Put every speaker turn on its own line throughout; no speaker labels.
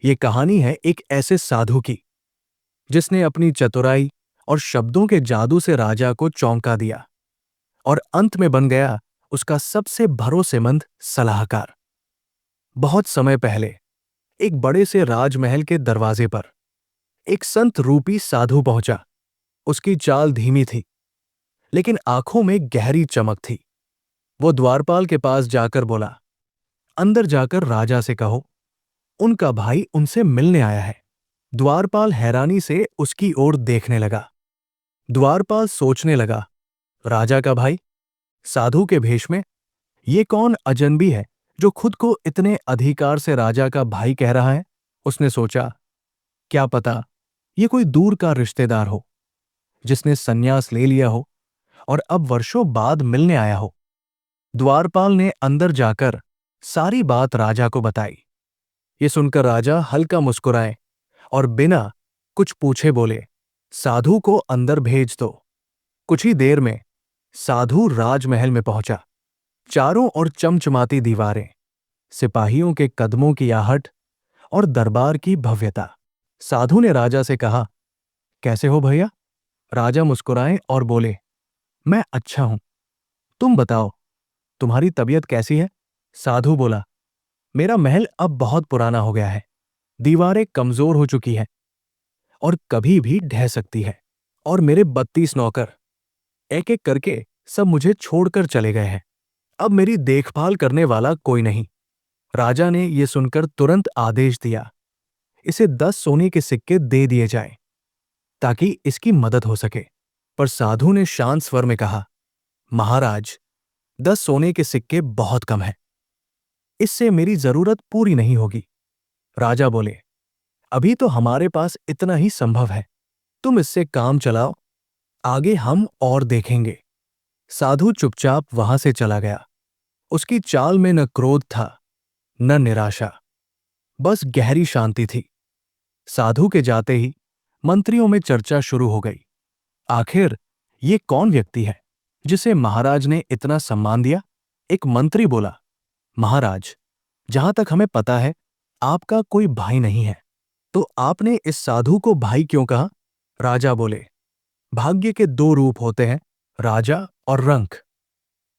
ये कहानी है एक ऐसे साधु की जिसने अपनी चतुराई और शब्दों के जादू से राजा को चौंका दिया और अंत में बन गया उसका सबसे भरोसेमंद सलाहकार। बहुत समय पहले एक बड़े से राजमहल के दरवाजे पर एक संत रूपी साधु पहुंचा। उसकी चाल धीमी थी, लेकिन आंखों में गहरी चमक थी। वो द्वारपाल के पास जाकर बोला, अंदर जाकर राजा से कहो, उनका भाई उनसे मिलने आया है। द्वारपाल हैरानी से उसकी ओर देखने लगा। द्वारपाल सोचने लगा, राजा का भाई साधु के भेष में, ये कौन अजनबी है जो खुद को इतने अधिकार से राजा का भाई कह रहा है। उसने सोचा, क्या पता ये कोई दूर का रिश्तेदार हो जिसने संन्यास ले लिया हो और अब वर्षों बाद मिलने आया हो। द्वारपाल ने अंदर जाकर सारी बात राजा को बताई। ये सुनकर राजा हल्का मुस्कुराए और बिना कुछ पूछे बोले, साधु को अंदर भेज दो। कुछ ही देर में साधु राजमहल में पहुंचा। चारों ओर चमचमाती दीवारें, सिपाहियों के कदमों की आहट और दरबार की भव्यता। साधु ने राजा से कहा, कैसे हो भैया। राजा मुस्कुराए और बोले, मैं अच्छा हूं, तुम बताओ तुम्हारी तबीयत कैसी है। साधु बोला, मेरा महल अब बहुत पुराना हो गया है, दीवारें कमजोर हो चुकी हैं और कभी भी ढह सकती है, और मेरे 32 नौकर एक एक करके सब मुझे छोड़कर चले गए हैं। अब मेरी देखभाल करने वाला कोई नहीं। राजा ने यह सुनकर तुरंत आदेश दिया, इसे 10 सोने के सिक्के दे दिए जाएं ताकि इसकी मदद हो सके। पर साधु ने शांत स्वर में कहा, महाराज, 10 सोने के सिक्के बहुत कम है, इससे मेरी जरूरत पूरी नहीं होगी। राजा बोले, अभी तो हमारे पास इतना ही संभव है, तुम इससे काम चलाओ, आगे हम और देखेंगे। साधु चुपचाप वहां से चला गया। उसकी चाल में न क्रोध था न निराशा, बस गहरी शांति थी। साधु के जाते ही मंत्रियों में चर्चा शुरू हो गई। आखिर ये कौन व्यक्ति है जिसे महाराज ने इतना सम्मान दिया। एक मंत्री बोला, महाराज, जहां तक हमें पता है आपका कोई भाई नहीं है, तो आपने इस साधु को भाई क्यों कहा। राजा बोले, भाग्य के 2 रूप होते हैं, राजा और रंक।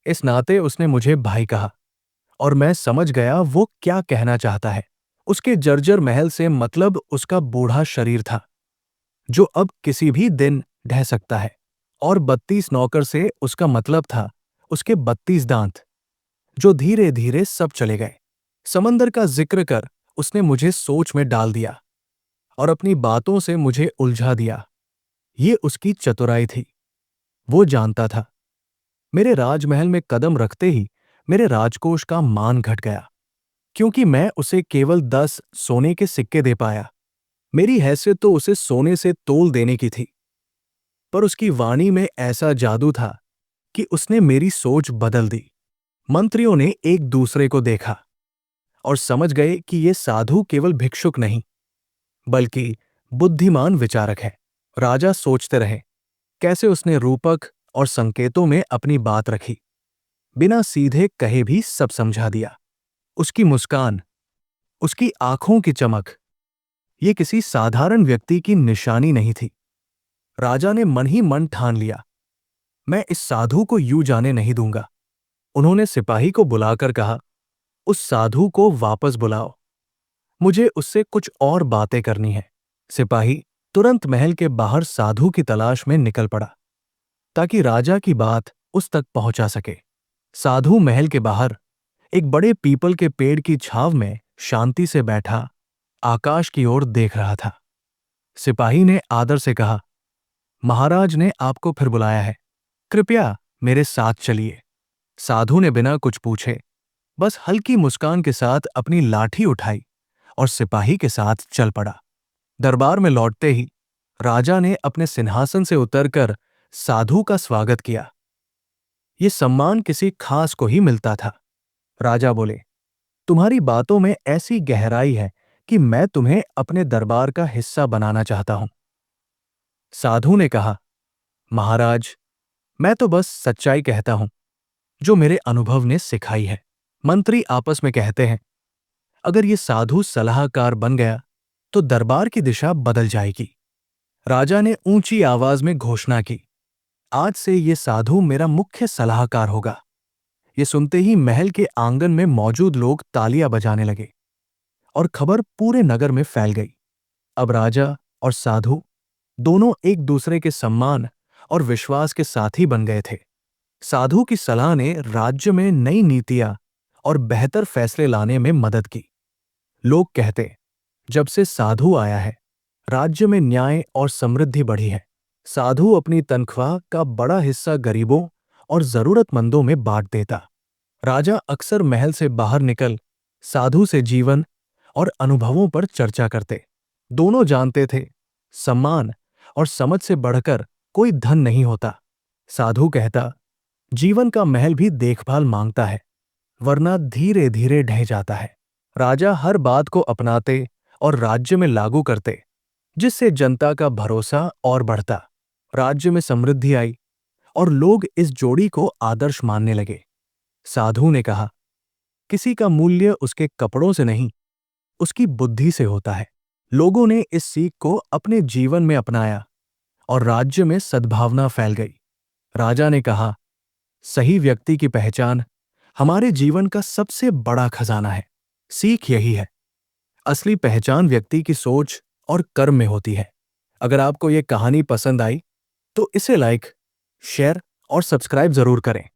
इस नाते उसने मुझे भाई कहा और मैं समझ गया वो क्या कहना चाहता है। उसके जर्जर महल से मतलब उसका बूढ़ा शरीर था जो अब किसी भी दिन ढह सकता है, और 32 नौकर से उसका मतलब था उसके 32 दांत जो धीरे धीरे सब चले गए। समंदर का जिक्र कर उसने मुझे सोच में डाल दिया और अपनी बातों से मुझे उलझा दिया। ये उसकी चतुराई थी। वो जानता था मेरे राजमहल में कदम रखते ही मेरे राजकोष का मान घट गया, क्योंकि मैं उसे केवल 10 सोने के सिक्के दे पाया। मेरी हैसियत तो उसे सोने से तोल देने की थी, पर उसकी वाणी में ऐसा जादू था कि उसने मेरी सोच बदल दी। मंत्रियों ने एक दूसरे को देखा और समझ गए कि ये साधु केवल भिक्षुक नहीं बल्कि बुद्धिमान विचारक है। राजा सोचते रहे कैसे उसने रूपक और संकेतों में अपनी बात रखी, बिना सीधे कहे भी सब समझा दिया। उसकी मुस्कान, उसकी आंखों की चमक, ये किसी साधारण व्यक्ति की निशानी नहीं थी। राजा ने मन ही मन ठान लिया, मैं इस साधु को यूं जाने नहीं दूंगा। उन्होंने सिपाही को बुलाकर कहा, उस साधु को वापस बुलाओ, मुझे उससे कुछ और बातें करनी है। सिपाही तुरंत महल के बाहर साधु की तलाश में निकल पड़ा ताकि राजा की बात उस तक पहुंचा सके। साधु महल के बाहर एक बड़े पीपल के पेड़ की छांव में शांति से बैठा आकाश की ओर देख रहा था। सिपाही ने आदर से कहा, महाराज ने आपको फिर बुलाया है, कृपया मेरे साथ चलिए। साधु ने बिना कुछ पूछे बस हल्की मुस्कान के साथ अपनी लाठी उठाई और सिपाही के साथ चल पड़ा। दरबार में लौटते ही राजा ने अपने सिंहासन से उतरकर साधु का स्वागत किया। यह सम्मान किसी खास को ही मिलता था। राजा बोले, तुम्हारी बातों में ऐसी गहराई है कि मैं तुम्हें अपने दरबार का हिस्सा बनाना चाहता हूं। साधु ने कहा, महाराज, मैं तो बस सच्चाई कहता हूं जो मेरे अनुभव ने सिखाई है। मंत्री आपस में कहते हैं, अगर ये साधु सलाहकार बन गया तो दरबार की दिशा बदल जाएगी। राजा ने ऊंची आवाज में घोषणा की, आज से ये साधु मेरा मुख्य सलाहकार होगा। ये सुनते ही महल के आंगन में मौजूद लोग तालियां बजाने लगे और खबर पूरे नगर में फैल गई। अब राजा और साधु दोनों एक दूसरे के सम्मान और विश्वास के साथी बन गए थे। साधु की सलाह ने राज्य में नई नीतियां और बेहतर फैसले लाने में मदद की। लोग कहते, जब से साधु आया है, राज्य में न्याय और समृद्धि बढ़ी है। साधु अपनी तनख्वाह का बड़ा हिस्सा गरीबों और जरूरतमंदों में बांट देता। राजा अक्सर महल से बाहर निकल साधु से जीवन और अनुभवों पर चर्चा करते। दोनों जानते थे, सम्मान और समझ से बढ़कर कोई धन नहीं होता। साधु कहता, जीवन का महल भी देखभाल मांगता है, वरना धीरे धीरे ढह जाता है। राजा हर बात को अपनाते और राज्य में लागू करते, जिससे जनता का भरोसा और बढ़ता। राज्य में समृद्धि आई और लोग इस जोड़ी को आदर्श मानने लगे। साधु ने कहा, किसी का मूल्य उसके कपड़ों से नहीं, उसकी बुद्धि से होता है। लोगों ने इस सीख को अपने जीवन में अपनाया और राज्य में सद्भावना फैल गई। राजा ने कहा, सही व्यक्ति की पहचान हमारे जीवन का सबसे बड़ा खजाना है। सीख यही है, असली पहचान व्यक्ति की सोच और कर्म में होती है। अगर आपको यह कहानी पसंद आई तो इसे लाइक, शेयर और सब्सक्राइब जरूर करें।